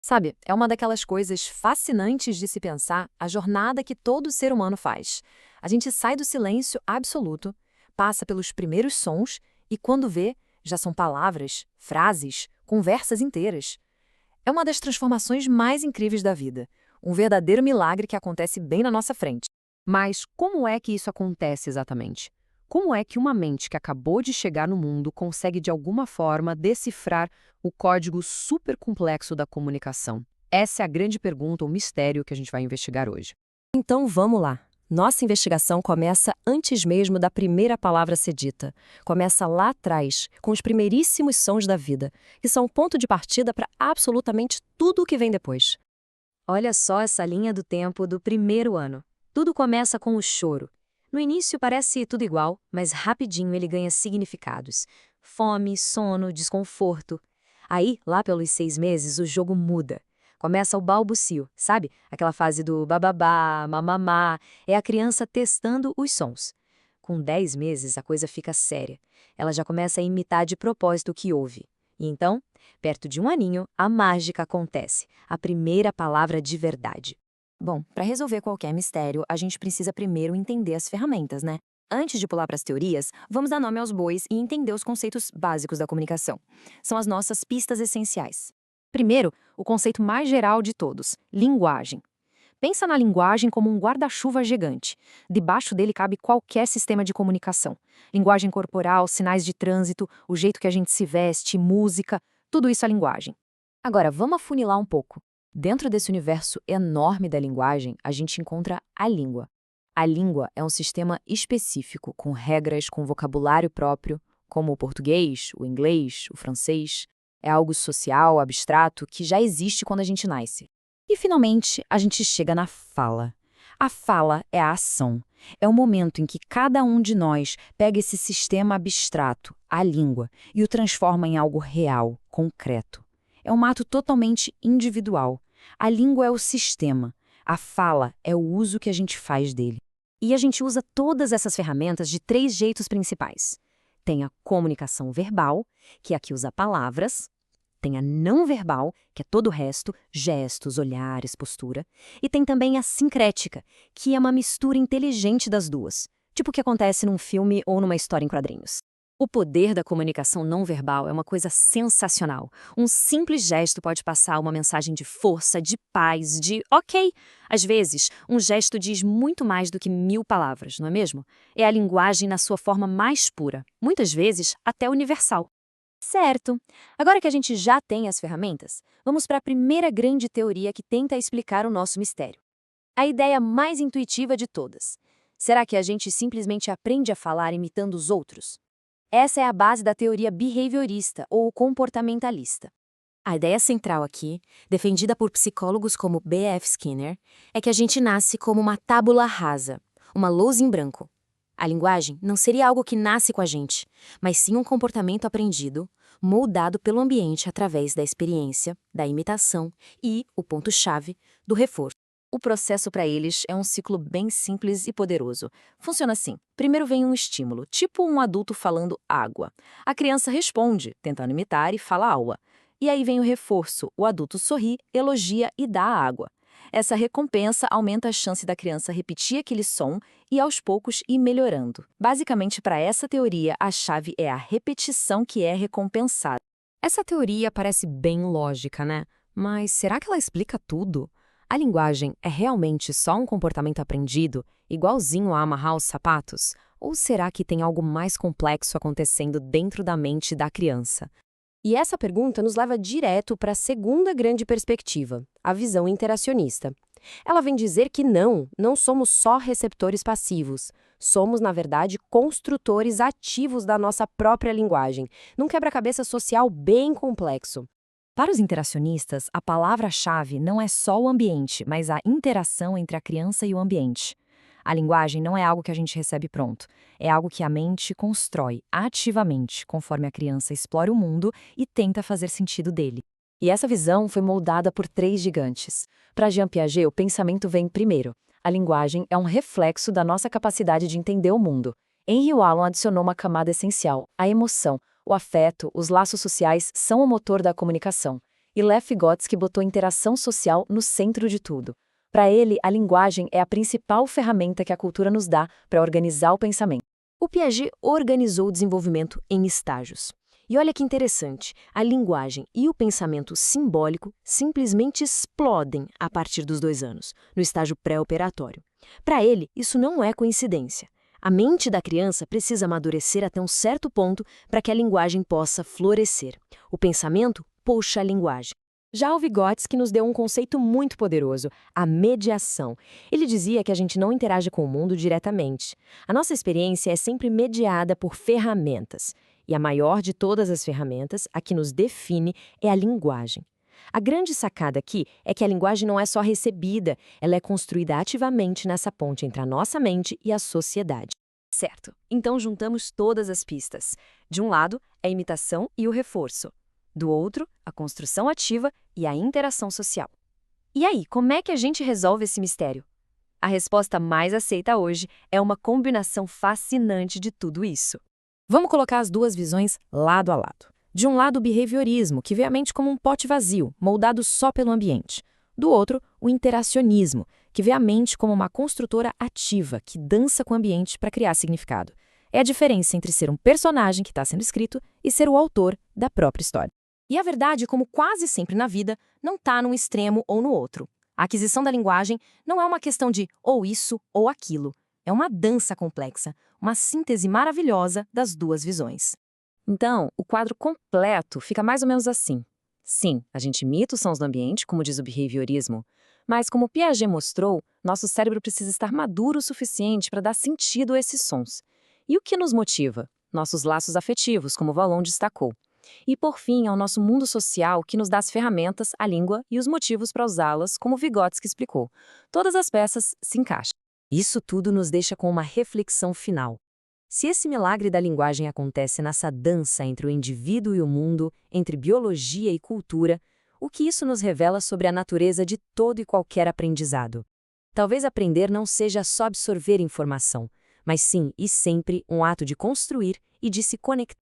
Sabe, é uma daquelas coisas fascinantes de se pensar a jornada que todo ser humano faz. A gente sai do silêncio absoluto, passa pelos primeiros sons e, quando vê, já são palavras, frases, conversas inteiras. É uma das transformações mais incríveis da vida. Um verdadeiro milagre que acontece bem na nossa frente. Mas como é que isso acontece exatamente? Como é que uma mente que acabou de chegar no mundo consegue de alguma forma decifrar o código supercomplexo da comunicação? Essa é a grande pergunta, o mistério que a gente vai investigar hoje. Então vamos lá. Nossa investigação começa antes mesmo da primeira palavra ser dita. Começa lá atrás, com os primeiríssimos sons da vida, que são o ponto de partida para absolutamente tudo o que vem depois. Olha só essa linha do tempo do primeiro ano. Tudo começa com o choro. No início parece tudo igual, mas rapidinho ele ganha significados. Fome, sono, desconforto. Aí, lá pelos 6 meses, o jogo muda. Começa o balbucio, sabe? Aquela fase do bababá, mamamá. É a criança testando os sons. Com 10 meses, a coisa fica séria. Ela já começa a imitar de propósito o que ouve. E então, perto de um aninho, a mágica acontece. A primeira palavra de verdade. Bom, para resolver qualquer mistério, a gente precisa primeiro entender as ferramentas, né? Antes de pular para as teorias, vamos dar nome aos bois e entender os conceitos básicos da comunicação. São as nossas pistas essenciais. Primeiro, o conceito mais geral de todos, linguagem. Pensa na linguagem como um guarda-chuva gigante. Debaixo dele cabe qualquer sistema de comunicação. Linguagem corporal, sinais de trânsito, o jeito que a gente se veste, música, tudo isso é linguagem. Agora, vamos afunilar um pouco. Dentro desse universo enorme da linguagem, a gente encontra a língua. A língua é um sistema específico, com regras, com vocabulário próprio, como o português, o inglês, o francês. É algo social, abstrato, que já existe quando a gente nasce. E, finalmente, a gente chega na fala. A fala é a ação. É o momento em que cada um de nós pega esse sistema abstrato, a língua, e o transforma em algo real, concreto. É um ato totalmente individual. A língua é o sistema. A fala é o uso que a gente faz dele. E a gente usa todas essas ferramentas de 3 jeitos principais. Tem a comunicação verbal, que é a que usa palavras. Tem a não verbal, que é todo o resto, gestos, olhares, postura. E tem também a sincrética, que é uma mistura inteligente das duas. Tipo o que acontece num filme ou numa história em quadrinhos. O poder da comunicação não verbal é uma coisa sensacional. Um simples gesto pode passar uma mensagem de força, de paz, de ok. Às vezes, um gesto diz muito mais do que 1000 palavras, não é mesmo? É a linguagem na sua forma mais pura, muitas vezes até universal. Certo. Agora que a gente já tem as ferramentas, vamos para a primeira grande teoria que tenta explicar o nosso mistério. A ideia mais intuitiva de todas. Será que a gente simplesmente aprende a falar imitando os outros? Essa é a base da teoria behaviorista ou comportamentalista. A ideia central aqui, defendida por psicólogos como B.F. Skinner, é que a gente nasce como uma tábula rasa, uma lousa em branco. A linguagem não seria algo que nasce com a gente, mas sim um comportamento aprendido, moldado pelo ambiente através da experiência, da imitação e, o ponto-chave, do reforço. O processo para eles é um ciclo bem simples e poderoso. Funciona assim. Primeiro vem um estímulo, tipo um adulto falando água. A criança responde, tentando imitar e fala aua. E aí vem o reforço. O adulto sorri, elogia e dá a água. Essa recompensa aumenta a chance da criança repetir aquele som e, aos poucos, ir melhorando. Basicamente, para essa teoria, a chave é a repetição que é recompensada. Essa teoria parece bem lógica, né? Mas será que ela explica tudo? A linguagem é realmente só um comportamento aprendido, igualzinho a amarrar os sapatos? Ou será que tem algo mais complexo acontecendo dentro da mente da criança? E essa pergunta nos leva direto para a segunda grande perspectiva, a visão interacionista. Ela vem dizer que não somos só receptores passivos. Somos, na verdade, construtores ativos da nossa própria linguagem, num quebra-cabeça social bem complexo. Para os interacionistas, a palavra-chave não é só o ambiente, mas a interação entre a criança e o ambiente. A linguagem não é algo que a gente recebe pronto, é algo que a mente constrói ativamente, conforme a criança explora o mundo e tenta fazer sentido dele. E essa visão foi moldada por 3 gigantes. Para Jean Piaget, o pensamento vem primeiro. A linguagem é um reflexo da nossa capacidade de entender o mundo. Henry Wallon adicionou uma camada essencial, a emoção. O afeto, os laços sociais são o motor da comunicação. E Lev Vygotsky botou interação social no centro de tudo. Para ele, a linguagem é a principal ferramenta que a cultura nos dá para organizar o pensamento. O Piaget organizou o desenvolvimento em estágios. E olha que interessante, a linguagem e o pensamento simbólico simplesmente explodem a partir dos 2 anos, no estágio pré-operatório. Para ele, isso não é coincidência. A mente da criança precisa amadurecer até um certo ponto para que a linguagem possa florescer. O pensamento puxa a linguagem. Já o Vygotsky nos deu um conceito muito poderoso, a mediação. Ele dizia que a gente não interage com o mundo diretamente. A nossa experiência é sempre mediada por ferramentas. E a maior de todas as ferramentas, a que nos define, é a linguagem. A grande sacada aqui é que a linguagem não é só recebida, ela é construída ativamente nessa ponte entre a nossa mente e a sociedade. Certo, então juntamos todas as pistas. De um lado, a imitação e o reforço. Do outro, a construção ativa e a interação social. E aí, como é que a gente resolve esse mistério? A resposta mais aceita hoje é uma combinação fascinante de tudo isso. Vamos colocar as duas visões lado a lado. De um lado, o behaviorismo, que vê a mente como um pote vazio, moldado só pelo ambiente. Do outro, o interacionismo, que vê a mente como uma construtora ativa, que dança com o ambiente para criar significado. É a diferença entre ser um personagem que está sendo escrito e ser o autor da própria história. E a verdade, como quase sempre na vida, não está num extremo ou no outro. A aquisição da linguagem não é uma questão de ou isso ou aquilo. É uma dança complexa, uma síntese maravilhosa das duas visões. Então, o quadro completo fica mais ou menos assim. Sim, a gente imita os sons do ambiente, como diz o behaviorismo, mas como Piaget mostrou, nosso cérebro precisa estar maduro o suficiente para dar sentido a esses sons. E o que nos motiva? Nossos laços afetivos, como o Vallon destacou. E, por fim, é o nosso mundo social que nos dá as ferramentas, a língua e os motivos para usá-las, como Vygotsky explicou. Todas as peças se encaixam. Isso tudo nos deixa com uma reflexão final. Se esse milagre da linguagem acontece nessa dança entre o indivíduo e o mundo, entre biologia e cultura, o que isso nos revela sobre a natureza de todo e qualquer aprendizado? Talvez aprender não seja só absorver informação, mas sim e sempre um ato de construir e de se conectar.